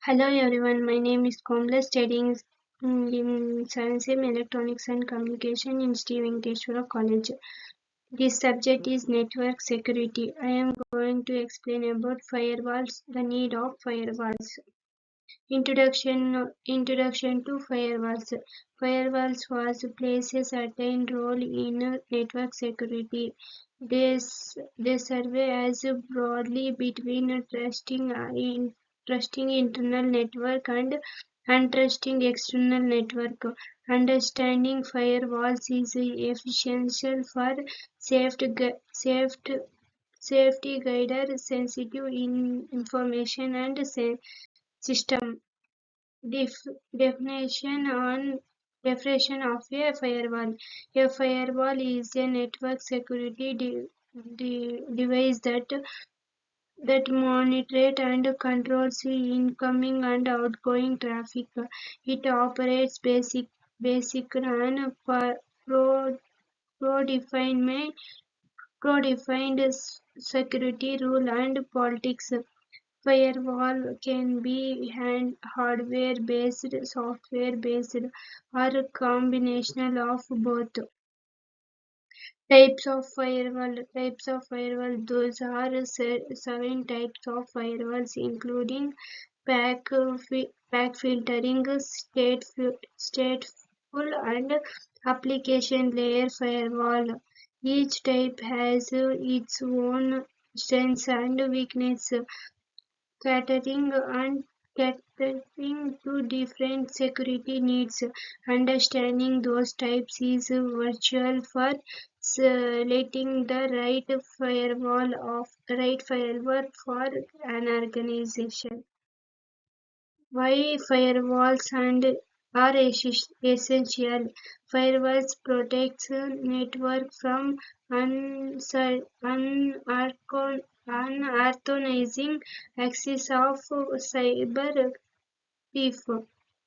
Hello everyone, my name is Komla studying in Science and Electronics and Communication in Sri Venkateswara College. This subject is network security. I am going to explain about firewalls, the need of firewalls. Introduction to firewalls. Firewalls was plays a certain role in network security. They serve as broadly between trusting internal network and untrusting external network. Understanding firewalls is essential for safety guided sensitive information and system. Def- definition on Definition of a firewall. A firewall is a network security device that monitors and controls incoming and outgoing traffic. It operates basic and pro, pro-defined, security rule and politics. Firewall can be hardware-based, software-based, or a combination of both. Types of firewall. Those are seven types of firewalls, including pack filtering, stateful, and application layer firewall. Each type has its own strengths and weaknesses catering catering to different security needs. Understanding those types is virtual for selecting the right firewall for an organization. Why firewalls are essential? Firewalls protects network from unauthorized access of cyber thief.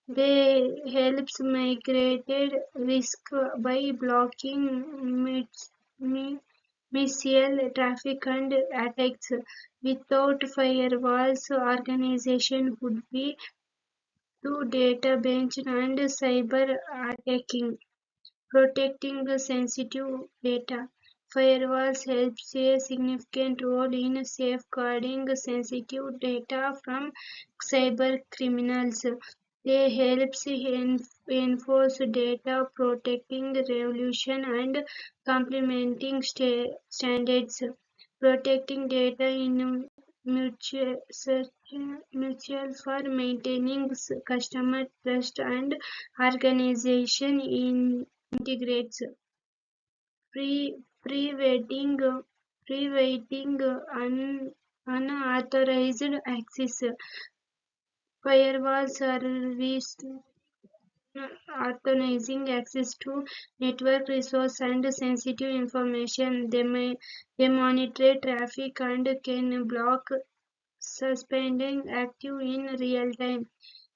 They helps mitigate risk by blocking missile traffic and attacks. Without firewalls, organization would be to data breach and cyber attacking. Protecting the sensitive data. Firewalls help a significant role in safeguarding sensitive data from cyber criminals. They help enforce data protecting regulation and complementing standards. Protecting data in mutual mutual for maintaining customer trust and organization integrates pre-waiting unauthorized access. Firewalls are authorizing access to network resource and sensitive information. They monitor traffic and can block suspending active in real time.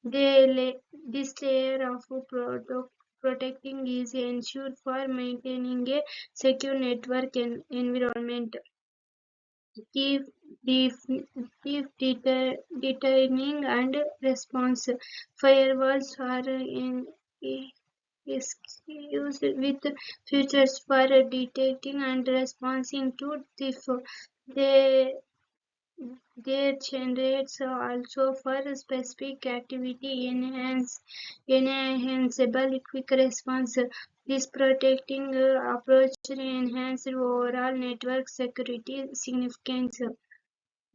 This layer of protecting is ensured for maintaining a secure network environment. Thief, thief, determining and response. Firewalls are is used with features for detecting and responding to thief. They Their generates also for specific activity enhanceable quick response. This protecting approach enhances overall network security significance.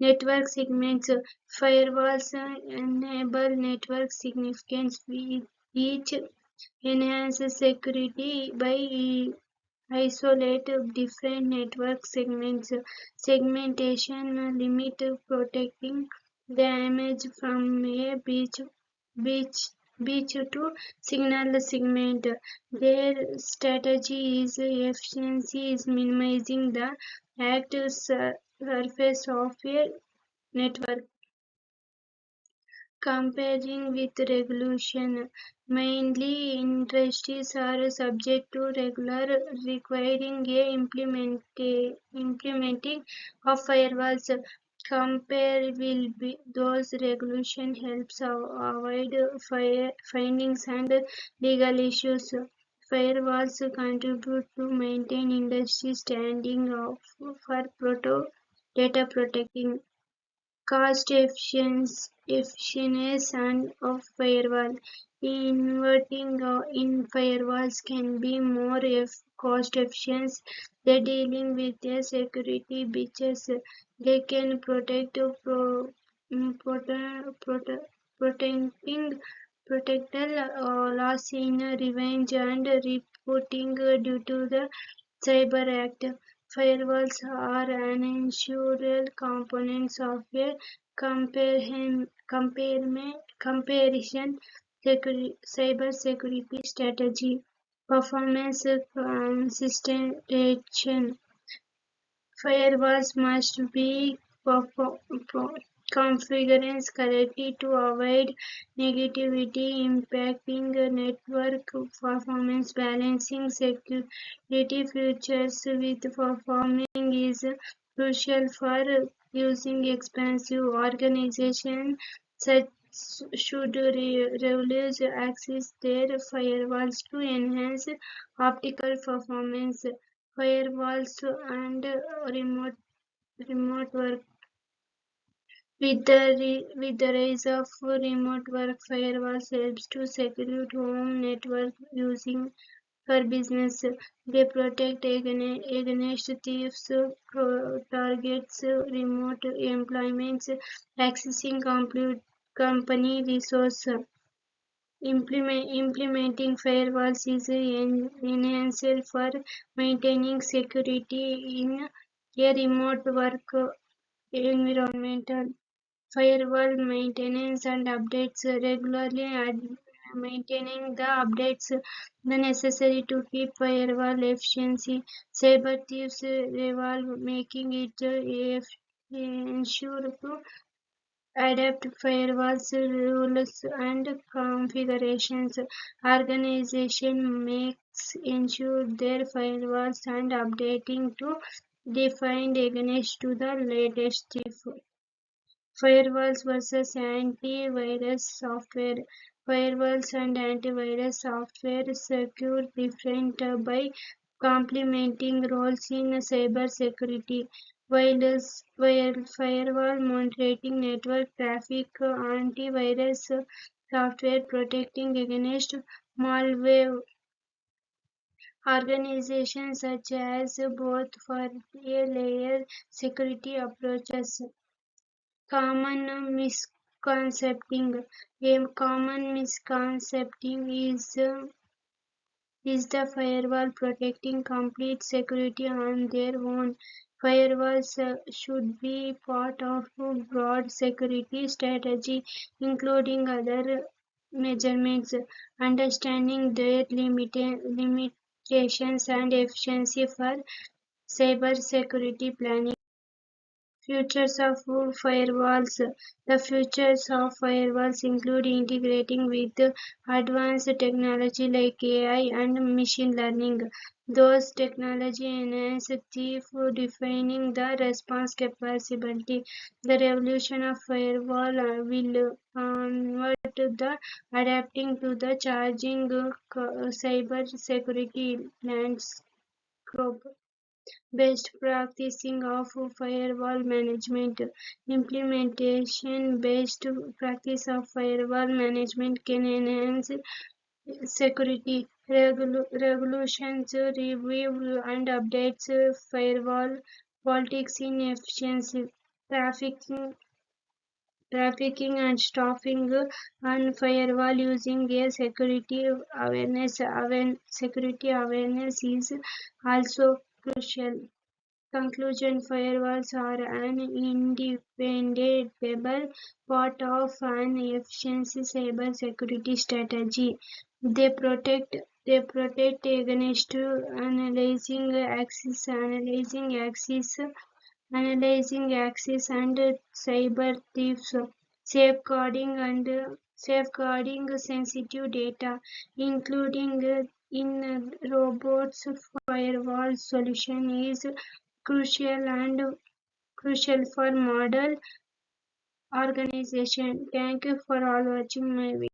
Network segments. Firewalls enable network significance with each enhances security by isolate different network segments. Segmentation limit protecting damage from a beach to signal segment. Their strategy is efficiency is minimizing the active surface of a network. Comparing with regulation, mainly industries are subject to regular requiring a implementing of firewalls. compare will be those regulation helps avoid findings and legal issues. Firewalls contribute to maintain industry standing for data protecting cost efficiency and of firewall. Inverting in firewalls can be more cost efficient than dealing with a security breaches. They can protecting protected loss in revenge and reporting due to the cyber act. Firewalls are an essential components of a comparison cyber security strategy. Performance consistency. Firewalls must be configured correctly to avoid negativity impacting network performance. Balancing security features with performing is crucial for using expensive organizations such should revolve access their firewalls to enhance optical performance. Firewalls and remote work. With the rise of remote work, firewalls helps to secure home network using for business. They protect against thieves, targets, remote employments, accessing company resources. Implementing firewalls is essential for maintaining security in a remote work environment. Firewall maintenance and updates regularly maintaining the updates the necessary to keep firewall efficiency. Cyber thieves revolve making it ensure to adapt firewalls rules and configurations. Organization makes ensure their firewalls and updating to defined against to the latest firewalls versus antivirus software. Firewalls and antivirus software secure different by complementing roles in cybersecurity. While firewall monitoring network traffic, antivirus software protecting against malware. Organizations such as both for a layer security approaches. Common misconcepting. A common misconcepting is the firewall protecting complete security on their own. Firewalls should be part of a broad security strategy, including other measurements. Understanding their limitations and efficiency for cybersecurity planning. Futures of firewalls. The futures of firewalls include integrating with advanced technology like AI and machine learning. Those technology enhance thief defining the response capability. The revolution of firewall will convert the adapting to the charging cyber security landscape. Best practicing of firewall management. Implementation based practice of firewall management can enhance security. Regulations review and updates firewall politics in efficiency. Trafficking trafficking and staffing on firewall using a security awareness is also crucial. Conclusion. Firewalls are an independable part of an efficient cybersecurity strategy. They protect they protect against analyzing access and cyber thieves, safeguarding sensitive data, including in robots. Firewall solution is crucial and crucial for model organization. Thank you for all watching my video.